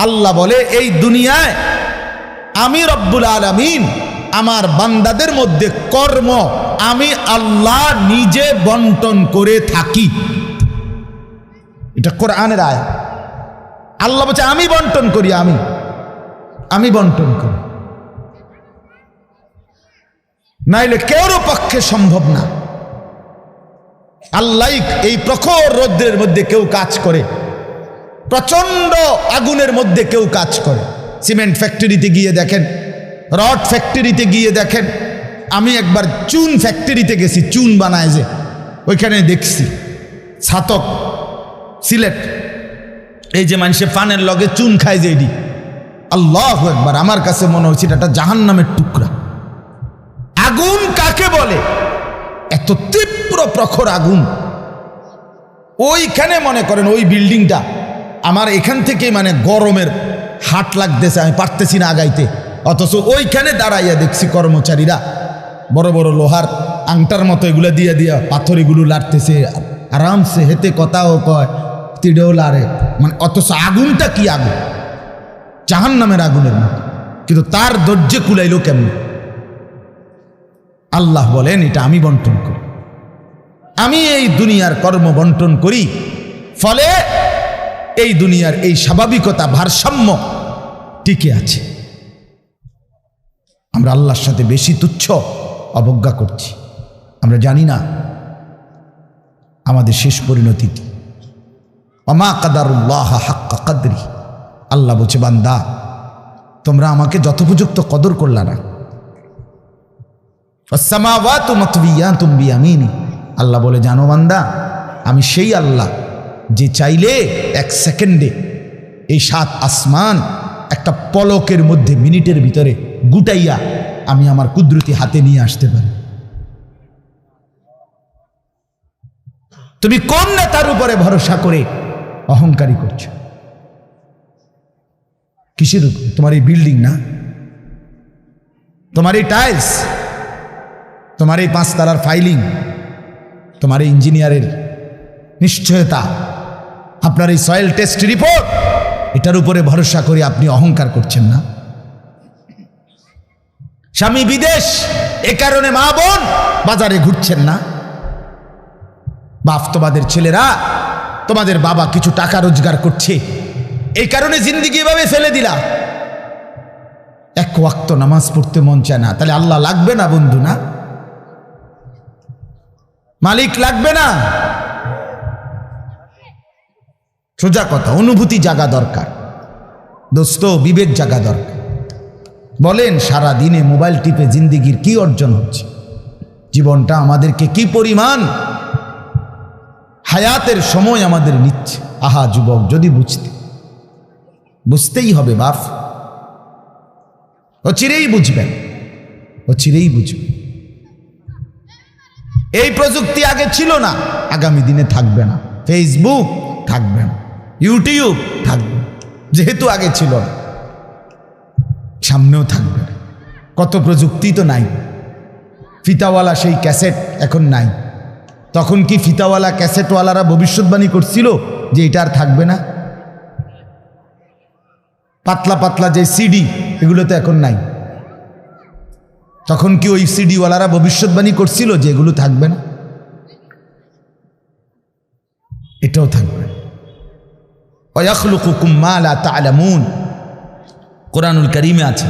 আল্লাহ বলে এই দুনিয়ায় আমি রব্বুল আলামিন আমার বান্দাদের মধ্যে কর্ম আমি আল্লাহ নিজে বন্টন করে থাকি। এটা কোরআনের আয়াত। আল্লাহ বলছে আমি বন্টন করি, আমি বন্টন করি, নাইলে কেউর পক্ষে সম্ভব না। আল্লাহ এই প্রখর রৌদ্রের মধ্যে কেউ কাজ করে, প্রচন্ড আগুনের মধ্যে কেউ কাজ করে। সিমেন্ট ফ্যাক্টরিতে গিয়ে দেখেন, রড ফ্যাক্টরিতে গিয়ে দেখেন। আমি একবার চুন ফ্যাক্টরিতে গেছি, চুন বানায় যে, ওইখানে দেখছি ছাতক সিলেট, এই যে মানুষে পানের লগে চুন খায় যে, এটি আল্লাহু আকবার, আমার কাছে মনে হচ্ছে এটা জাহান্নামের টুকরা। আগুন কাকে বলে? এত তীব্র প্রখর আগুন। ওইখানে মনে করেন ওই বিল্ডিংটা আমার এখান থেকে মানে গরমের হাট লাগতেছে, আমি পারতেছি না আগাইতে, অথচ ওইখানে দাঁড়াইয়া দেখছি কর্মচারীরা বড় বড় লোহার আংটার মতো এগুলো দিয়ে দিয়া পাথর এগুলো লাড়তেছে, আরামসে হেতে কথাও কয়, তিড়েও লাড়ে, মানে অথচ আগুনটা কি আগুন, জাহান্নামের আগুনের মতো। কিন্তু তার ধৈর্য কুলাইল কেমন? আল্লাহ বলেন এটা আমি বন্টন করি, আমি এই দুনিয়ার কর্ম বন্টন করি, ফলে এই দুনিয়ার এই স্বাভাবিকতা ভারসাম্য টিকে আছে। আমরা আল্লাহর সাথে বেশি তুচ্ছ অবজ্ঞা করছি, আমরা জানি না আমাদের শেষ পরিণতি কি। ওমা কাদারুল্লাহ হাক্কা কদরি, আল্লাহ বলছে বান্দা তোমরা আমাকে যথোপযুক্ত কদর করলা না। আসসামাওয়াতু মাতবিয়াতুম বিয়ামিনি, আল্লাহ বলে জানো বান্দা আমি সেই আল্লাহ যে চাইলে এক সেকেন্ডে এই 7 আসমান একটা পলকের মধ্যে মিনিটের ভিতরে গুটাইয়া আমি আমার কুদরতি হাতে নিয়ে আসতে পারি। তুমি কোন নেতার উপরে ভরসা করে অহংকারী করছো? কিসের উপরে? তোমার এই বিল্ডিং না, তোমার এই টাইলস, তোমার এই 5 তালার ফাইলিং, তোমার এই ইঞ্জিনিয়ারের নিশ্চয়তা, আপনার এই সয়েল টেস্ট রিপোর্ট, এটার উপরে ভরসা করে আপনি অহংকার করছেন না? স্বামী বিদেশ, এ কারণে মা বোন বাজারে ঘুরছেন না? বাপ তোমাদের ছেলেরা, তোমাদের বাবা কিছু টাকা রোজগার করছে, এই কারণে জিন্দিগি এভাবে ফেলে দিলা। এক ওয়াক্ত নামাজ পড়তে মন চায় না, তাহলে আল্লাহ লাগবে না বন্ধু? না, মালিক লাগবে না? সোজা কথা, অনুভূতি জাগা দরকার দোস্ত, বিবেক জাগা দরকার। বলেন সারা দিনে মোবাইল টিপে জিন্দিগির কি অর্জন হচ্ছে? জীবনটা আমাদেরকে কি পরিমাণ হায়াতের সময় আমাদের নিচ্ছে। আহা যুবক, যদি বুঝতেই হবে বাপ, ও চিরেই বুঝবেন, ও চিরেই বুঝবেন। এই প্রযুক্তি আগে ছিল না, আগামী দিনে থাকবে না। ফেসবুক থাকবে না, ইউটিউব থাকবে, যেহেতু আগে ছিল না, সামনেও থাকবে না। কত প্রযুক্তি তো নাই। ফিতাওয়ালা সেই ক্যাসেট এখন নাই। তখন কি ফিতাওয়ালা ক্যাসেটওয়ালারা ভবিষ্যৎবাণী করছিল যে এটা আর থাকবে না? পাতলা পাতলা যে সিডি, এগুলো তো এখন নাই। তখন কি ওই সিডিওয়ালারা ভবিষ্যৎবাণী করছিল যে এগুলো থাকবে না? এটাও থাকবে। ওয়াখলুকুকুম মা লা তা'লামুন, কোরআনুল কারীমে আছে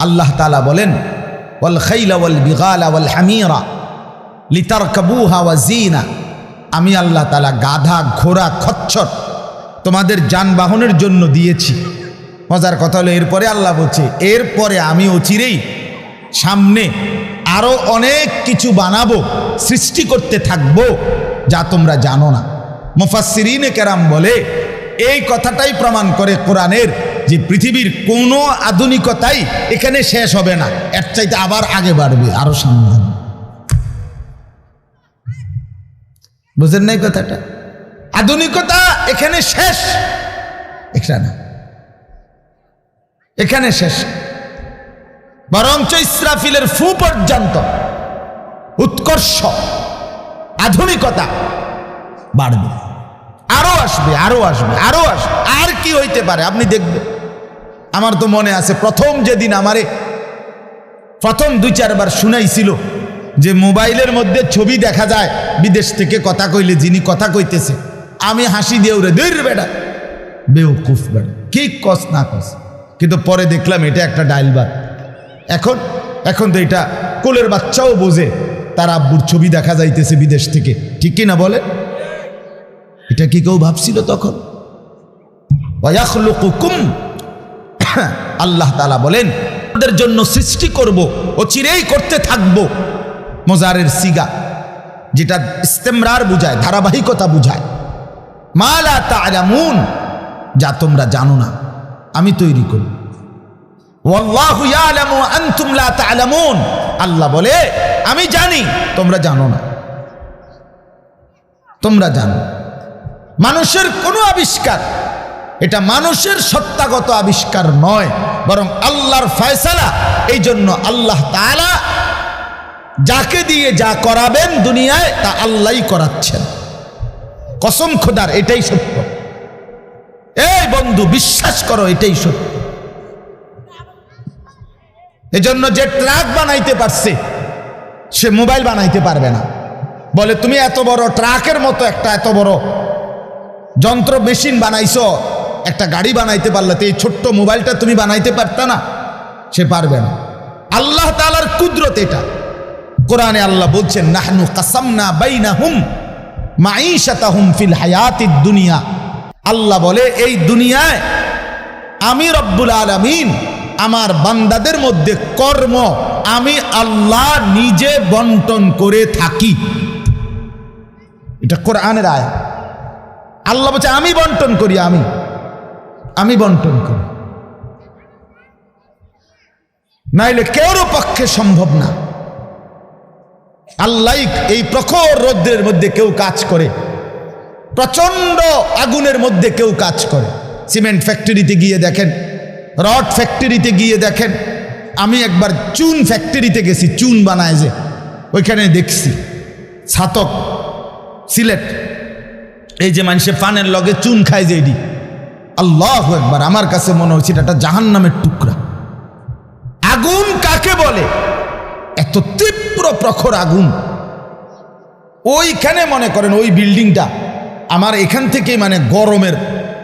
আল্লাহ তাআলা বলেন ওয়াল খাইলা ওয়াল বিগালা ওয়াল হামিরা লিতারকাবুহা ওয়া জিনা, আমি আল্লাহ তাআলা গাধা, ঘোড়া, খচ্চর তোমাদের যানবাহনের জন্য দিয়েছি। মজার কথা হলো এরপরে আল্লাহ বলছে এরপরে আমি অচিরেই সামনে আরো অনেক কিছু বানাবো, সৃষ্টি করতে থাকবো যা তোমরা জানো না। মুফাসসিরিনে কেরাম বলে এই কথাটাই প্রমাণ করে কোরআনের যে পৃথিবীর কোনো আধুনিকতাই এখানে শেষ হবে না, এর চাইতে আবার আগে বাড়বে, আরো সামনে হবে। বুঝেন নাই কথাটা? আধুনিকতা এখানে শেষ, এখানে এখানে শেষ, বরঞ্চ ইসরাফিলের ফু পর্যন্ত উৎকর্ষ আধুনিকতা বাড়বে। আরো আসবে, আরো আসবে, আরো আসবে। আর কি হইতে পারে আপনি দেখবেন। আমার তো মনে আছে প্রথম যেদিন আমারে প্রথম 2-4 বার শুনাইছিল যে মোবাইলের মধ্যে ছবি দেখা যায় বিদেশ থেকে কথা কইলে, যিনি কথা কইতেছে, আমি হাসি দিয়ে উড়ে দূর বেটা, বেউকুফ বেটা, কি কস না কস। কিন্তু পরে দেখলাম এটা একটা ডাইলবাদ। এখন তো এটা কোলের বাচ্চাও বোঝে তার আব্বুর ছবি দেখা যাইতেছে বিদেশ থেকে, ঠিক কি না বলে? এটা কি কেউ ভাবছিল তখন? ওয়ায়াখলুকুকুম, আল্লাহ তাআলা বলেন তাদের জন্য সৃষ্টি করব, ও চিরেই করতে থাকবো। মোজারের সিগা, যেটা ইস্তেমরার বুঝায়, ধারাবাহিকতা বুঝায়। মা লা তা'লামুন, যা তোমরা জানো না আমি তৈরি করব। ওয়াল্লাহু ইয়ালামু ওয়া আনতুম লা তা'লামুন, আল্লাহ বলে আমি জানি তোমরা জানো না। তোমরা জানো মানুষের কোনো আবিষ্কার, এটা মানুষের সত্তাগত আবিষ্কার নয়, বরং আল্লাহর ফয়সালা। এই জন্য আল্লাহ তাআলা যাকে দিয়ে যা করাবেন দুনিয়ায় তা আল্লাহই করাচ্ছেন। কসম খোদার, এটাই সত্য। এই বন্ধু বিশ্বাস করো, এটাই সত্য। এজন্য যে ট্রাক বানাইতে পারছে সে মোবাইল বানাইতে পারবে না। বলে তুমি এত বড় ট্রাকের মতো একটা এত বড় যন্ত্র মেশিন বানাইছো, একটা গাড়ি বানাইতে পারলে তো এই ছোট্ট মোবাইলটা তুমি বানাইতে পারতা না? সে পারবে না। আল্লাহ তাআলার কুদরত এটা। কোরআনে আল্লাহ বলছেন নাহনু কাসামনা বাইনাহুম মাঈশাতাহুম ফিল হায়াতিদ দুনিয়া। আল্লাহ বলে এই দুনিয়ায় আমি রব্বুল আলামিন আমার বান্দাদের মধ্যে কর্ম আমি আল্লাহ নিজে বন্টন করে থাকি। এটা কোরআনের আয়াত। আল্লাহ বলছে আমি বন্টন করি, আমি বন্টন করি, নাইলে কেউর পক্ষে সম্ভব না। আল্লাহ এই প্রখর রৌদ্রের মধ্যে কেউ কাজ করে, প্রচন্ড আগুনের মধ্যে কেউ কাজ করে। সিমেন্ট ফ্যাক্টরিতে গিয়ে দেখেন, রড ফ্যাক্টরিতে গিয়ে দেখেন। আমি একবার চুন ফ্যাক্টরিতে গেছি, চুন বানায় যে, ওইখানে দেখছি ছাতক সিলেট, এই যে মানুষে পানের লগে চুন খায় যে, এটি আল্লাহু আকবার, আমার কাছে মনে হচ্ছে এটা জাহান্নামের টুকরা। আগুন কাকে বলে? এত তীব্র প্রখর আগুন। ওইখানে মনে করেন ওই বিল্ডিংটা আমার এখান থেকে মানে গরমের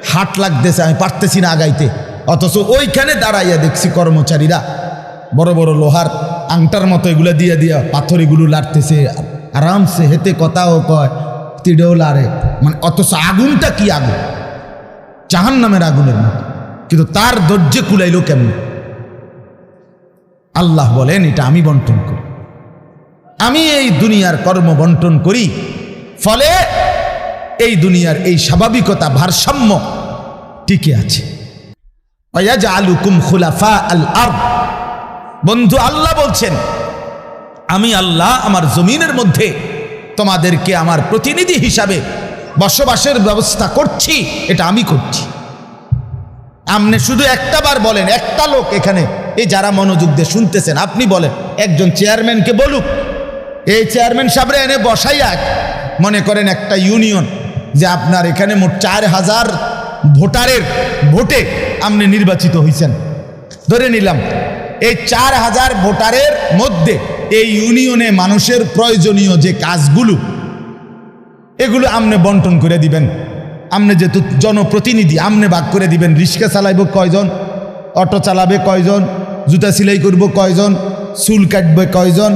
হাট লাগতেছে, আমি পারতেছি না আগাইতে। অথচ ওইখানে দাঁড়াইয়া দেখছি কর্মচারীরা বড় বড় লোহার আংটার মতো এগুলো দিয়ে দিয়া পাথর এগুলো লাড়তেছে আরামসে, হেতে কথাও কয়, তিড়েও লাড়ে, মানে অথচ আগুনটা কি আগুন, জাহান্নামের আগুনের মতো। কিন্তু তার ধৈর্য কুলাইল কেমন? আল্লাহ বলেন এটা আমি বন্টন করি, আমি এই দুনিয়ার কর্ম বন্টন করি। ফলে এই দুনিয়ার এই স্বাভাবিকতা ভারসাম্য টিকে আছে। ওয়াজআলুকুম খুলাফা আল আরদ, বন্ধু আল্লাহ বলছেন আমি আল্লাহ আমার জমিনের মধ্যে তোমাদেরকে আমার প্রতিনিধি হিসাবে বসবাসের ব্যবস্থা করছি, এটা আমি করছি। আপনি শুধু একটা বার বলেন, একটা লোক এখানে এই যারা মনোযোগ দিয়ে শুনতেছেন, আপনি বলেন একজন চেয়ারম্যানকে বলুক, এই চেয়ারম্যান সাহেবরে এনে বসাইয়া, মনে করেন একটা ইউনিয়ন যে আপনার এখানে মোট 4000 ভোটারের ভোটে আপনি নির্বাচিত হয়েছেন, ধরে নিলাম এই 4000 ভোটারের মধ্যে এই ইউনিয়নে মানুষের প্রয়োজনীয় যে কাজগুলো এগুলো আপনি বন্টন করে দিবেন। আপনি যেহেতু জনপ্রতিনিধি, আপনি ভাগ করে দিবেন, রিক্সা চালাইব কয়জন, অটো চালাবে কয়জন, জুতা সেলাই করব কয়জন, চুল কাটবে কয়জন,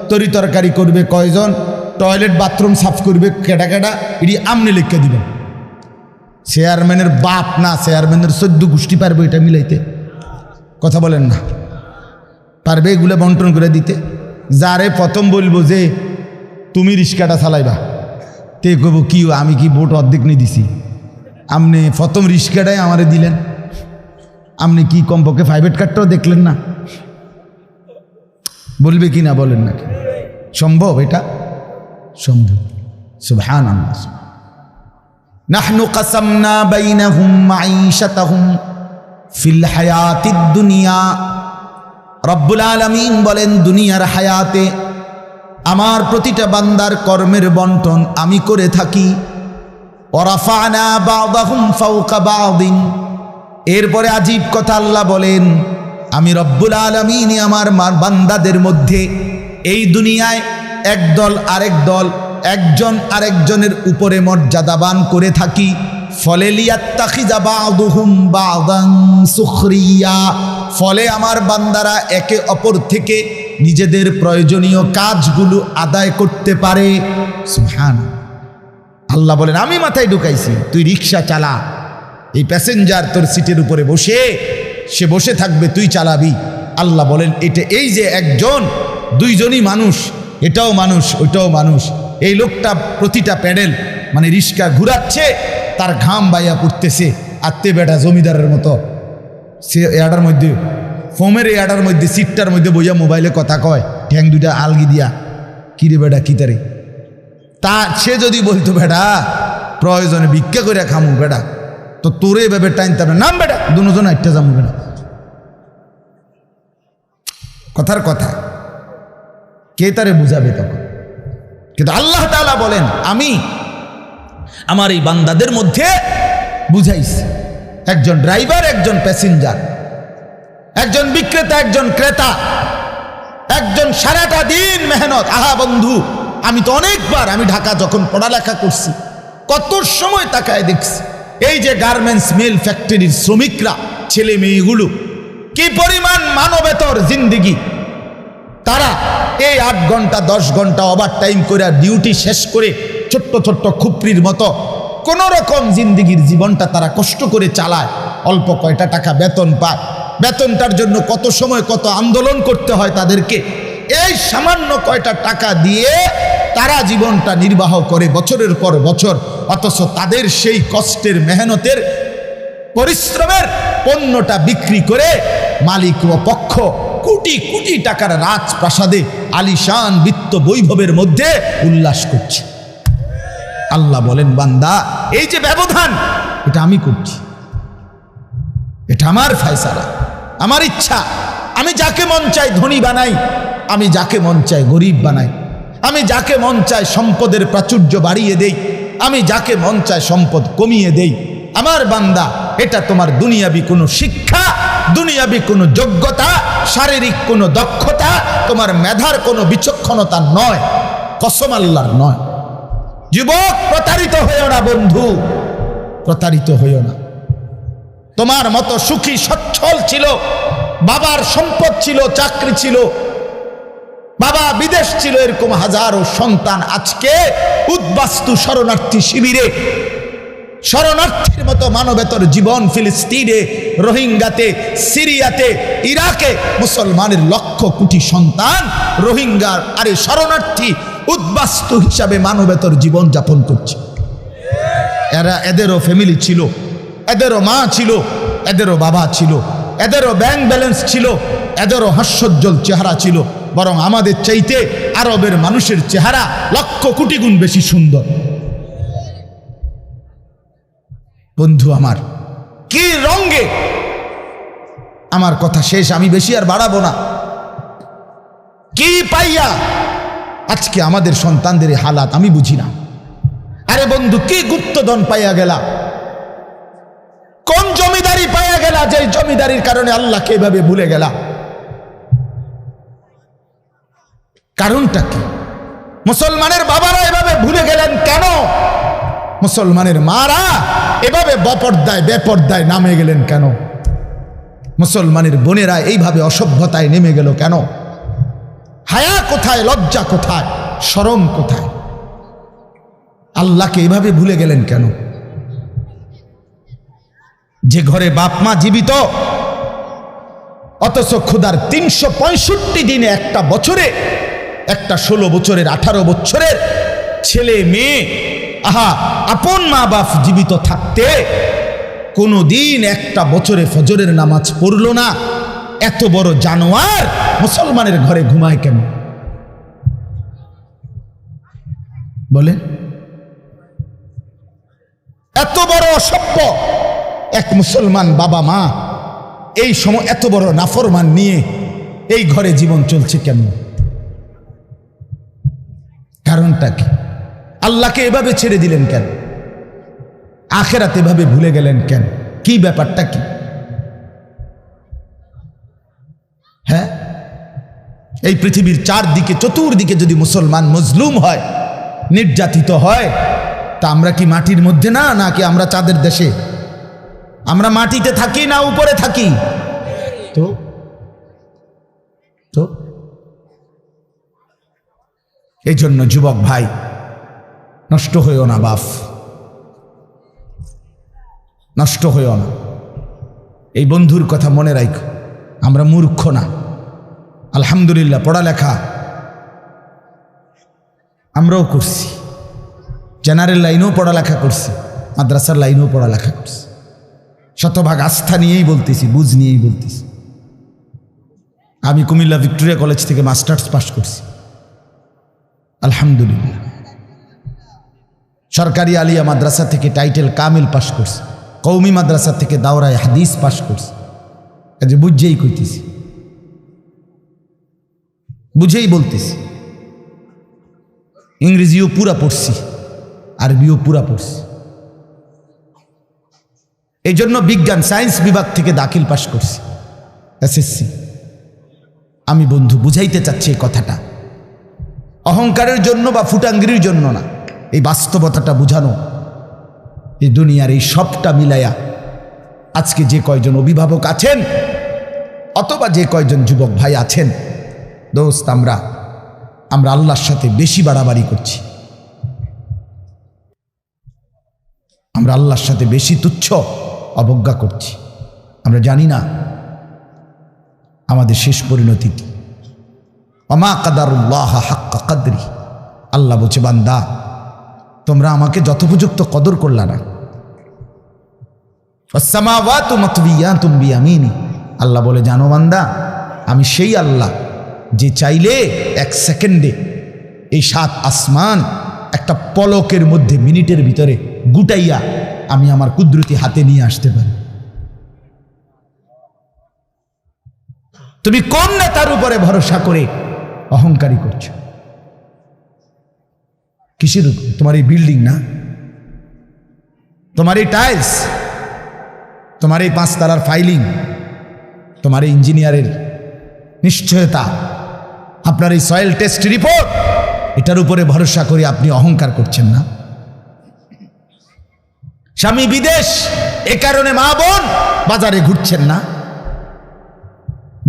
তরি তরকারি করবে কয়জন, টয়লেট বাথরুম সাফ করবে কেটা কেটা, এটি আপনি লিখে দিবেন। চেয়ারম্যানের বাপ না, চেয়ারম্যানের 14 গোষ্ঠী পারবে এটা মিলাইতে? কথা বলেন না, পারবে এগুলো বন্টন করে দিতে? যারে প্রথম বলবো যে তুমি রিক্সাটা চালাইবা, তে কব কি আমি কি ভোট অর্ধেক নিয়ে দিছি, আপনি প্রথম রিক্সাটাই আমারে দিলেন, আপনি কি কমপক্ষে প্রাইভেট কারটাও দেখলেন না? বলবে কি না বলেন না? সম্ভব? এটা সম্ভব। সুবহানাল্লাহ। নাহনু কাসামনা বাইনাহুম মাঈশাতাহুম ফিল হায়াতিদ দুনিয়া। রব্বুল আলামিন বলেন দুনিয়ার হায়াতে আমার প্রতিটা বান্দার কর্মের বন্টন আমি করে থাকি। ওয়ারাফা'না বা'দাহুম ফাওকা বা'দিন। এরপরে আজীব কথা আল্লাহ বলেন, আমি রব্বুল আলামিন আমার বান্দাদের মধ্যে এই দুনিয়ায় একদল আরেক দল, একজন আরেকজনের উপরে মর্যাদাবান করে থাকি। ফলে লিয়াত্তাখিযা বা'দুহুম বা'দান সুখরিয়া, ফলে আমার বান্দারা একে অপর থেকে নিজেদের প্রয়োজনীয় কাজগুলো আদায় করতে পারে। সুবহানাল্লাহ। আল্লাহ বলেন, আমি মাথায় ঢুকাইছি, তুই রিক্সা চালা, এই প্যাসেঞ্জার তোর সিটের উপরে বসে, সে বসে থাকবে, তুই চালাবি। আল্লাহ বলেন, এটা এই যে একজন দুইজনই মানুষ, এটাও মানুষ ওইটাও মানুষ। এই লোকটা প্রতিটা প্যাডেল মানে রিক্সা ঘুরাচ্ছে, তার ঘাম বাইয়া পড়তেছে, আত্মে বেটা জমিদারের মতো সে এয়াটার মধ্যে, ফোমের এয়াটার মধ্যে সিটটার মধ্যে বইয়া মোবাইলে কথা কয়, ঠ্যাং দুইটা আলগি দিয়া, কিরে বেটা কি তারে। তা সে যদি বলতো, বেটা প্রয়োজনে ভিক্ষা করে খামু বেটা, তো তোরে এভাবে টাইনতে হবে, নাম বেটা দুজন একটা যাবো বেটা। কথার কথা, কে তারে বুঝাবে তখন? কিন্তু আল্লাহ তাআলা বলেন, আমি আমার এই বান্দাদের মধ্যে বুঝাইছি, একজন ড্রাইভার, একজন প্যাসেঞ্জার, একজন বিক্রেতা, একজন ক্রেতা, একজন সারাটা দিন মেহনত। আহা বন্ধু, আমি তো অনেকবার, আমি ঢাকা যখন পড়ালেখা করছি, কত সময় তাকায় দেখছি, এই যে গার্মেন্টস মিল ফ্যাক্টরির শ্রমিকরা, ছেলে মেয়েগুলো, কি পরিমাণ মানবেতর জিন্দিগি। তারা এই 8 ঘন্টা 10 ঘন্টা ওভার টাইম করে ডিউটি শেষ করে ছোট্ট ছোট্ট খুপড়ির মতো কোন রকম জিন্দিগির জীবনটা তারা কষ্ট করে চালায়। অল্প কয়টা টাকা বেতন পায়, বেতনটার জন্য কত সময় কত আন্দোলন করতে হয় তাদেরকে। এই সামান্য কয়টা টাকা দিয়ে তারা জীবনটা নির্বাহ করে বছরের পর বছর, অথচ তাদের সেই কষ্টের মেহনতের পরিশ্রমের পণ্যটা বিক্রি করে মালিক ও পক্ষ কোটি কোটি টাকার রাজপ্রাসাদে আলিশান বিত্ত বৈভবের মধ্যে উল্লাস করছে। আল্লাহ বলেন, বান্দা এই যে ব্যবধান, এটা আমি করছি, এটা আমার ফয়সালা, আমার ইচ্ছা। আমি যাকে মন চাই ধনী বানাই, আমি যাকে মন চাই গরিব বানাই, আমি যাকে মন চাই সম্পদের প্রাচুর্য বাড়িয়ে দেই, আমি যাকে মন চাই সম্পদ কমিয়ে দেই। আমার বান্দা, এটা তোমার দুনিয়াবি কোনো শিক্ষা, দুনিয়াবি কোনো যোগ্যতা, শারীরিক কোনো দক্ষতা, তোমার মেধার কোনো বিচক্ষণতা নয়, কসম আল্লাহর নয়। যুবক, প্রতারিত হইও না বন্ধু, প্রতারিত হইও না। তোমার মতো সুখী সচ্ছল ছিল, বাবার সম্পদ ছিল, চাকরি ছিল, বাবা বিদেশ ছিল, এরকম হাজারো সন্তান আজকে উদ্বাস্তু শরণার্থী শিবিরে, শরণার্থীর মতো মানবেতর জীবন ফিলিস্তিনে, রোহিঙ্গাতে, সিরিয়াতে, ইরাকে মুসলমানের লক্ষ কোটি সন্তান রোহিঙ্গার আরে শরণার্থী উদ্বাস্তু হিসাবে মানবেতর জীবন যাপন করছে। এদেরও ফ্যামিলি ছিল, এদেরও মা ছিল, এদেরও বাবা ছিল, এদেরও ব্যাংক ব্যালেন্স ছিল, এদেরও হাস্যোজ্জ্বল চেহারা ছিল। বরং আমাদের চাইতে আরবের মানুষের চেহারা লক্ষ কোটি গুণ বেশি সুন্দর। বন্ধু আমার, কি রঙে, আমার কথা শেষ, আমি বেশি আর বাড়াবো না। কি পাইয়া আজকে আমাদের সন্তানদের হালাত আমি বুঝি না। আরে বন্ধু, কি গুপ্তধন পাইয়া গেলা, কোন জমিদারি পাইয়া গেলা, যে জমিদারির কারণে আল্লাহকে এভাবে ভুলে গেলা? কারণটা কি? মুসলমানের বাবারা এভাবে ভুলে গেলেন কেন? মুসলমানের মারা এভাবে বেপর্দায় নামে গেলেন কেন? মুসলমানের বোনেরা এইভাবে অসভ্যতায় নেমে গেল কেন? হায়া কোথায়, লজ্জা কোথায়, শরম কোথায়? আল্লাহকে এভাবে ভুলে গেলেন কেন? যে ঘরে বাপ মা জীবিত, অথচ ক্ষুধার 365 দিনে, একটা বছরে, একটা 16 বছরের 18 বছরের ছেলে মেয়ে, আহা, আপন মা বাপ জীবিত থাকতে কোনো দিন একটা বছরে ফজরের নামাজ পড়ল না। এত বড় জানোয়ার মুসলমানের ঘরে ঘুমায় কেন? বলে, এত বড় অসভ্য এক মুসলমান বাবা মা এই সময় এত বড় নাফরমান নিয়ে এই ঘরে জীবন চলছে কেমন? কারণটা কি? আল্লাহকে এভাবে ছেড়ে দিলেন কেন? আখেরাত এভাবে ভুলে গেলেন কেন? কি ব্যাপারটা কি? হ্যাঁ, এই পৃথিবীর চারদিকে চতুর্দিকে যদি মুসলমান মজলুম হয়, নির্যাতিত হয়, তা আমরা কি মাটির মধ্যে না, নাকি আমরা চাঁদের দেশে? আমরা মাটিতে থাকি না উপরে থাকি? তো তো এই জন্য যুবক ভাই, নষ্ট হইও না বাপ, নষ্ট হইও না। এই বন্ধুর কথা মনে রাখো, আমরা মূর্খ না। আলহামদুলিল্লাহ, পড়ালেখা আমরাও করছি, জেনারেল লাইনেও পড়ালেখা করছি, মাদ্রাসার লাইনেও পড়ালেখা করছি। শতভাগ আস্থা নিয়েই বলতেছি, বুঝ নিয়েই বলতেছি। আমি কুমিল্লা ভিক্টোরিয়া কলেজ থেকে মাস্টার্স পাস করছি, আলহামদুলিল্লাহ। সরকারি আলিয়া মাদ্রাসা থেকে টাইটেল কামিল পাস করছি, কৌমি মাদ্রাসা থেকে দাওরায় হাদিস পাস করছি। কাজে বুঝেই কইতেছি, বুঝেই বলতেছি। ইংরেজিও পুরা পড়ছি, আরবিও পুরা পড়ছি। এই জন্য বিজ্ঞান সায়েন্স বিভাগ থেকে দাখিল পাস করছি, এসএসসি। আমি বন্ধু বুঝাইতে চাচ্ছি এই কথাটা অহংকারের জন্য বা ফুটাঙ্গিরির জন্য না, এই বাস্তবতাটা বুঝানো। এই দুনিয়ার এই সবটা মিলাইয়া আজকে যে কয়জন অভিভাবক আছেন অথবা যে কয়জন যুবক ভাই আছেন, দোস্ত, আমরা আল্লাহর সাথে বেশি বাড়াবাড়ি করছি। আমরা আল্লাহর সাথে বেশি তুচ্ছ অবজ্ঞা করছি। আমরা জানি না আমাদের শেষ পরিণতি কি। ওমা কাদারুল্লাহ হাক্কা কদরি, আল্লাহ বলছে, বান্দা তোমরা আমাকে যথোপযুক্ত কদর করলা না। আসসামাওয়াতু মাতবিয়াতুম বিয়ামিনি, আল্লাহ বলে, জানো বান্দা, আমি সেই আল্লাহ যে চাইলে এক সেকেন্ডে এই 7 আসমান একটা পলকের মধ্যে, মিনিটের ভিতরে গুটাইয়া আমি আমার কুদরতি হাতে নিয়ে আসতে পারি। তুমি কোন নেতার উপরে ভরসা করে অহংকারী করছো? কিসের উপরে? তোমার এই বিল্ডিং না, তোমার এই টাইলস, তোমার এই 5 তালার ফাইলিং, তোমার এই ইঞ্জিনিয়ারের নিশ্চয়তা, আপনার এই সয়েল টেস্ট রিপোর্ট, এটার উপরে ভরসা করে আপনি অহংকার করছেন না? স্বামী বিদেশ, এ কারণে মা বোন বাজারে ঘুরছেন না?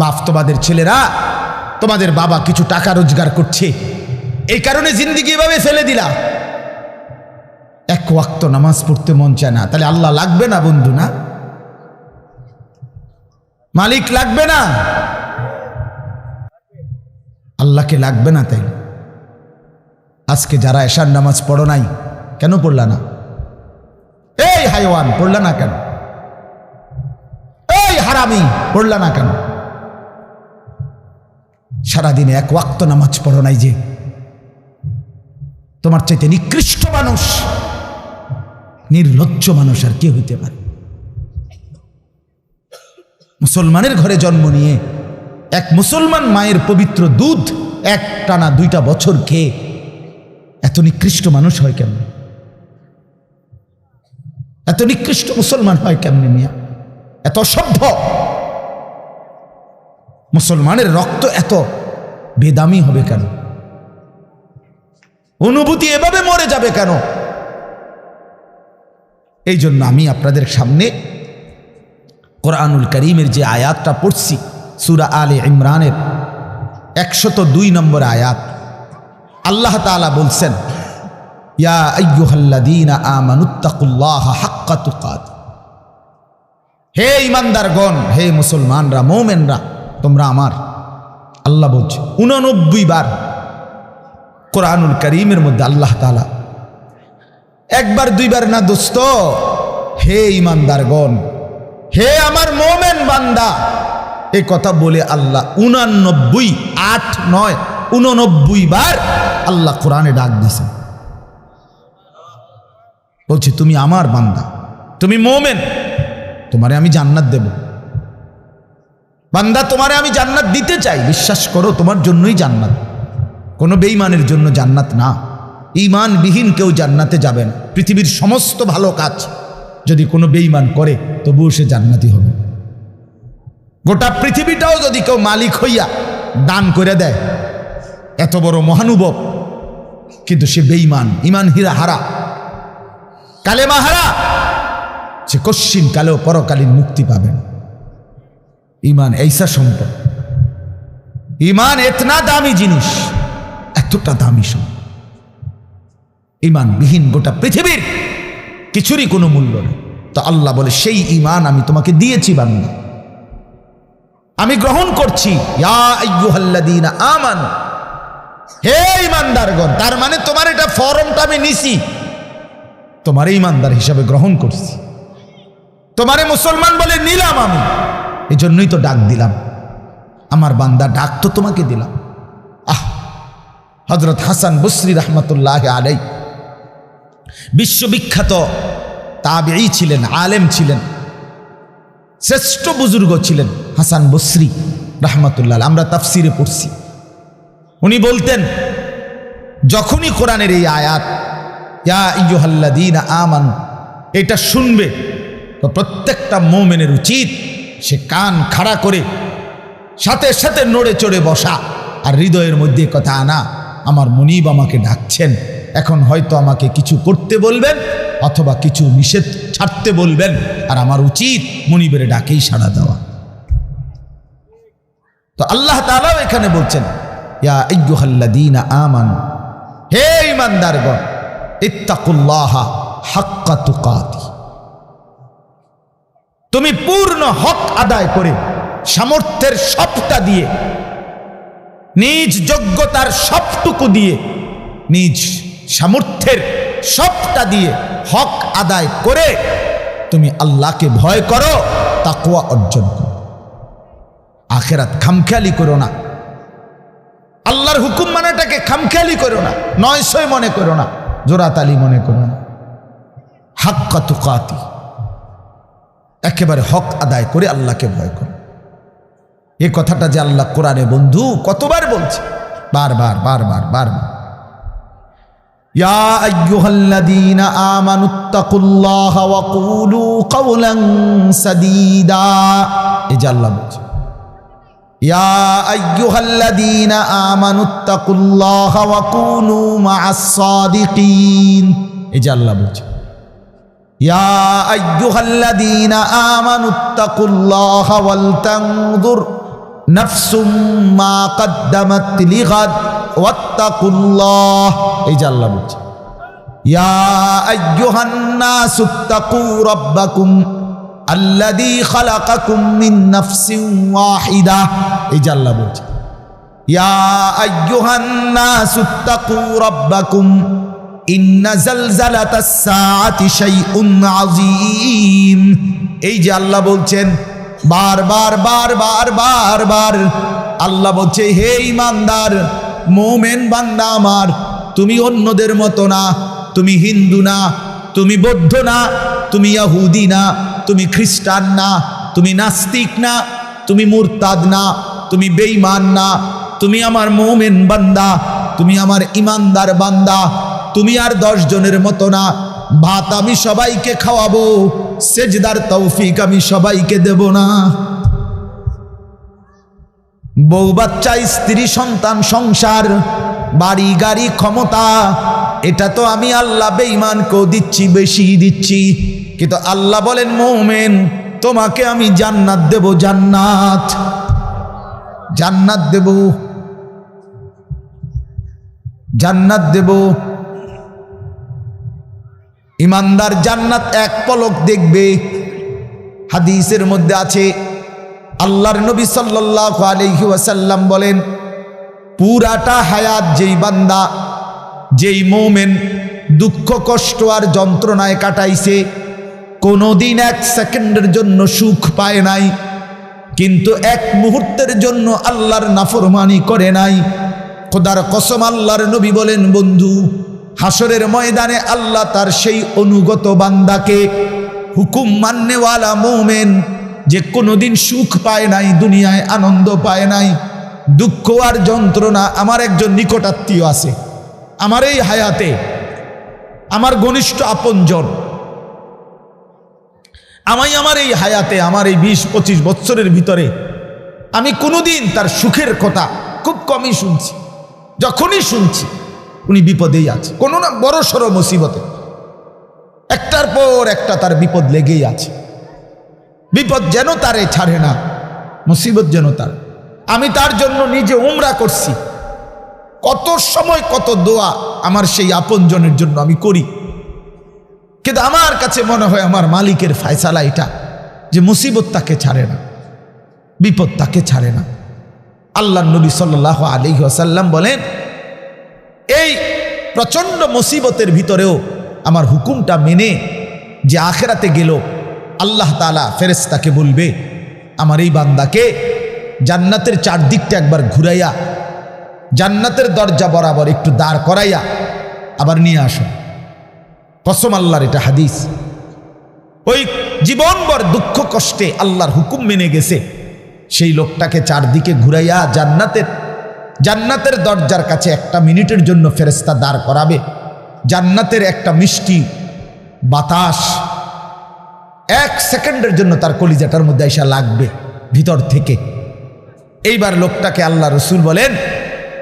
বাপ, তোমাদের ছেলেরা, তোমাদের বাবা কিছু টাকা রোজগার করছে, এই কারণে জিন্দিগি এভাবে ফেলে দিলা। এক ওয়াক্ত নামাজ পড়তে মন চায় না, তাহলে আল্লাহ লাগবে না বন্ধু? না, মালিক লাগবে না? আল্লাহকে লাগবে না? তাই আজকে যারা এশার নামাজ পড়ো নাই, কেন পড়লা না? এই হাইওয়ান, পড়লা না কেন? এই হারামি, পড়লা না কেন? সারাদিনে এক ওয়াক্ত নামাজ পড়ো নাই যে, তোমার চাইতে নিকৃষ্ট মানুষ, নির্লজ্জ মানুষ আর কে হইতে পারে? মুসলমানের ঘরে জন্ম নিয়ে এক মুসলমান মায়ের পবিত্র দুধ এক টানা 2টা বছর খেয়ে এত নিকৃষ্ট মানুষ হয় কেমনে? এত নিকৃষ্ট মুসলমান হয় কেমনে মিয়া? এত অসভ্য মুসলমানের রক্ত এত বেদামি হবে কেন? অনুভূতি এভাবে মরে যাবে কেন? এই জন্য আমি আপনাদের সামনে কোরআনুল কারীমের যে আয়াতটা পড়ছি, সূরা আলে ইমরানের 102 নম্বর আয়াত, আল্লাহ তাআলা বলছেন, ইয়া আইয়ুহাল্লাযীনা আমানুত্তাকুল্লাহা হাক্কা তুকাত, হে ঈমানদারগণ, হে মুসলমানরা, মুমিনরা, তোমরা আমার, আল্লাহ বলছে 89 বার কোরআনুল কারীমের মধ্যে আল্লাহ তাআলা, একবার দুইবার না দোস্ত, হে ঈমানদারগণ, হে আমার মুমিন বান্দা, এই কথা বলে আল্লাহ 89, 8, 9, 89 বার আল্লাহ কোরআনে ডাক দিয়েছেন। বলছে, তুমি আমার বান্দা, তুমি মুমিন, তোমারে আমি জান্নাত দেব। বান্দা, তোমারে আমি জান্নাত দিতে চাই, বিশ্বাস করো, তোমার জন্যই জান্নাত, কোনো বেঈমানের জন্য জান্নাত না। ঈমানবিহীন কেউ জান্নাতে যাবে না। পৃথিবীর সমস্ত ভালো কাজ যদি কোনো বেঈমান করে তবুও সে জান্নাতি হবে। গোটা পৃথিবীটাও যদি কেউ মালিক হইয়া দান করে দেয়, এত বড় মহানুভব, কিন্তু সে বেঈমান, ইমান হারা, কালেমা হারা, সে কশ্চিন কালেও পরকালীন মুক্তি পাবেন। ইমান এইসা সম্পদ, ইমান এতনা দামি জিনিস, এতটা দামি সম্পদ। ইমান বিহীন গোটা পৃথিবীর কিছুরই কোনো মূল্য নেই। তো আল্লাহ বলে সেই ইমান আমি তোমাকে দিয়েছি বান্দা, আমি গ্রহণ করছি। ইয়া আইয়ুহাল্লাযীনা আমানু, হে ঈমানদারগণ। তার মানে তোমার এটা ফরমটা আমি নিছি, তোমার ঈমানদার হিসাবে গ্রহণ করছি, তোমারে মুসলমান বলে নিলাম আমি। এই জন্যই তো ডাক দিলাম, আমার বান্দা ডাক তো তোমাকে দিলাম। হযরত হাসান বসরি রাহমাতুল্লাহি আলাইহি বিশ্ববিখ্যাত তাবেঈ ছিলেন, আলেম ছিলেন, শ্রেষ্ঠ বুজুর্গ ছিলেন হাসান বসরি রাহমাতুল্লাহ। আমরা তাফসিরে পড়ছি, উনি বলতেন যখনই কোরআনের এই আয়াত ইয়া আইয়ুহাল্লাযীনা আমানু এটা শুনবে, তো প্রত্যেকটা মুমিনের উচিত সে কান খাড়া করে সাথে সাথে নড়ে চড়ে বসা, আর হৃদয়ের মধ্যে কথা আনা, আমার মুনিব আমাকে ডাকছেন, এখন হয়তো আমাকে কিছু করতে বলবেন অথবা কিছু নিষেধ ছাড়তে বলবেন, আর আমার উচিত মুনিবের ডাকেই সাড়া দেওয়া। তো আল্লাহ তাআলাও এখানে বলছেন ইয়া আইয়ুহাল্লাযীনা আমানু, হে ঈমানদারগণ, ইত্তাকুল্লাহা হাক্কা তুকাতি, তুমি পূর্ণ হক আদায় করে সামর্থ্যের সবটা দিয়ে, নিজ যোগ্যতার সবটুকু দিয়ে, নিজ সামর্থ্যের সবটা দিয়ে হক আদায় করে তুমি আল্লাহকে ভয় করো, তাকওয়া অর্জন করো। আখিরাত খামখেয়ালি করো না, আল্লাহর হুকুম মানাটাকে খামখেয়ালি করো না, নয়সই মনে করো না, জোরাতালি মনে করো না। হাক্কা তুকাতি, একেবারে হক আদায় করে আল্লাহকে ভয় করো। এই কথাটা যে আল্লাহ কোরআনে বন্ধু কতবার বলছে, বারবার বারবার বারবার। ইয়া আইয়ুহাল্লাযীনা আমানুত্তাকুল্লাহা ওয়া কুলু কাওলান সাদীদা, এই যে আল্লাহ বলছে ইয়া আইয়ুহাল্লাযীনা আমানুত্তাকুল্লাহা ওয়া কুনু মা'আস সাদিকিন, এই যে আল্লাহ বলছে ইয়া আইয়ুহাল্লাযীনা আমানুত্তাকুল্লাহা ওয়াল তানজুর নাফসুম মা কদ্দামাত লিগাদ ওয়াত্তাকুল্লাহ, এই যে আল্লাহ বলছে ইয়া আইয়ুহান নাসুত্তাকু রাব্বাকুম আল্লাযী খালাকাকুম মিন নাফসিন ওয়াহিদা, এই যে আল্লাহ বলছে ইয়া আইয়ুহান নাসুত্তাকু রাব্বাকুম ইন্না জালজালাতাস সাআতি শাইউন আযীম, এই যে আল্লাহ বলছেন বারবার বারবার বারবার। আল্লাহ বলছে হে ঈমানদার মুমিন বান্দা আমার, তুমি অন্যদের মতো না, তুমি হিন্দু না, তুমি বৌদ্ধ না, তুমি ইহুদি না, তুমি খ্রিস্টান না, তুমি নাস্তিক না, তুমি মুরতাদ না, তুমি বেঈমান না, তুমি আমার মুমিন বান্দা, তুমি আমার ঈমানদার বান্দা। তুমি আর 10 জনের মতো না, ভাত আমি সবাইকে খাওয়াবো, সেজদার তৌফিক আমি সবাইকে দেব না। বউ বাচ্চা, স্ত্রী সন্তান, সংসার, বাড়ি গাড়ি, ক্ষমতা, এটা তো আমি আল্লাহ বেঈমানকেও দিচ্ছি, বেশি দিচ্ছি। কিন্তু আল্লাহ বলেন মুমিন তোমাকে আমি জান্নাত দেব, জান্নাত, জান্নাত দেব, জান্নাত দেব। ঈমানদার জান্নাত এক পলক দেখবে। হাদিসের মধ্যে আছে আল্লাহর নবী সাল্লাল্লাহু আলাইহি ওয়াসাল্লাম বলেন পুরাটা হায়াত যেই বান্দা, যেই মুমিন দুঃখ কষ্ট আর যন্ত্রণায় কাটাইছে, কোনোদিন 1 সেকেন্ডের জন্য সুখ পায় নাই, কিন্তু 1 মুহূর্তের জন্য আল্লাহর নাফরমানি করে নাই, খোদার কসম আল্লাহর নবী বলেন বন্ধু হাসরের ময়দানে আল্লাহ তার সেই অনুগত বান্দাকে, হুকুম মাননেওয়ালা মুমিন যে কোনোদিন সুখ পায় নাই, দুনিয়ায় আনন্দ পায় নাই, দুঃখ আর যন্ত্রণা। আমার একজন নিকটাত্মীয় আছে আমার এই হায়াতে, আমার ঘনিষ্ঠ আপনজন, আমার এই হায়াতে, আমার এই 20-25 বছরের ভিতরে আমি কোনোদিন তার সুখের কথা খুব কমই শুনছি। যখনই শুনছি উনি বিপদেই আছে, কোনো না বড় সড়ো মুসিবতে, একটার পর একটা তার বিপদ লেগেই আছে। বিপদ যেন তারে ছাড়ে না, মুসিবত যেন তার। আমি তার জন্য নিজে উমরা করছি, কত সময় কত দোয়া আমার সেই আপনজনের জন্য আমি করি, কিন্তু আমার কাছে মনে হয় আমার মালিকের ফয়সালা এটা যে মুসিবত তাকে ছাড়ে না, বিপদ তাকে ছাড়ে না। আল্লাহর নবী সাল্লাল্লাহু আলাইহি ওয়াসাল্লাম বলেন, এই প্রচণ্ড মুসিবতের ভিতরেও আমার হুকুমটা মেনে যে আখেরাতে গেল, আল্লাহ তাআলা ফেরেশতাকে বলবে আমার এই বান্দাকে জান্নাতের চারদিকটা একবার ঘুরাইয়া জান্নাতের দরজা বরাবর একটু দাঁড় করাইয়া আবার নিয়ে আসো। কসম আল্লাহর, এটা হাদিস। ওই জীবনভর দুঃখ কষ্টে আল্লাহর হুকুম মেনে গেছে সেই লোকটাকে চারদিকে ঘুরাইয়া জান্নাতের দরজার কাছে 1 মিনিটের জন্য ফেরেশতা দাঁড় করাবে। জান্নাতের একটা মিষ্টি বাতাস 1 সেকেন্ডের জন্য তার কলিজাটার মধ্যে এসে লাগবে ভিতর থেকে। এইবার লোকটাকে আল্লাহ রসুল বলেন,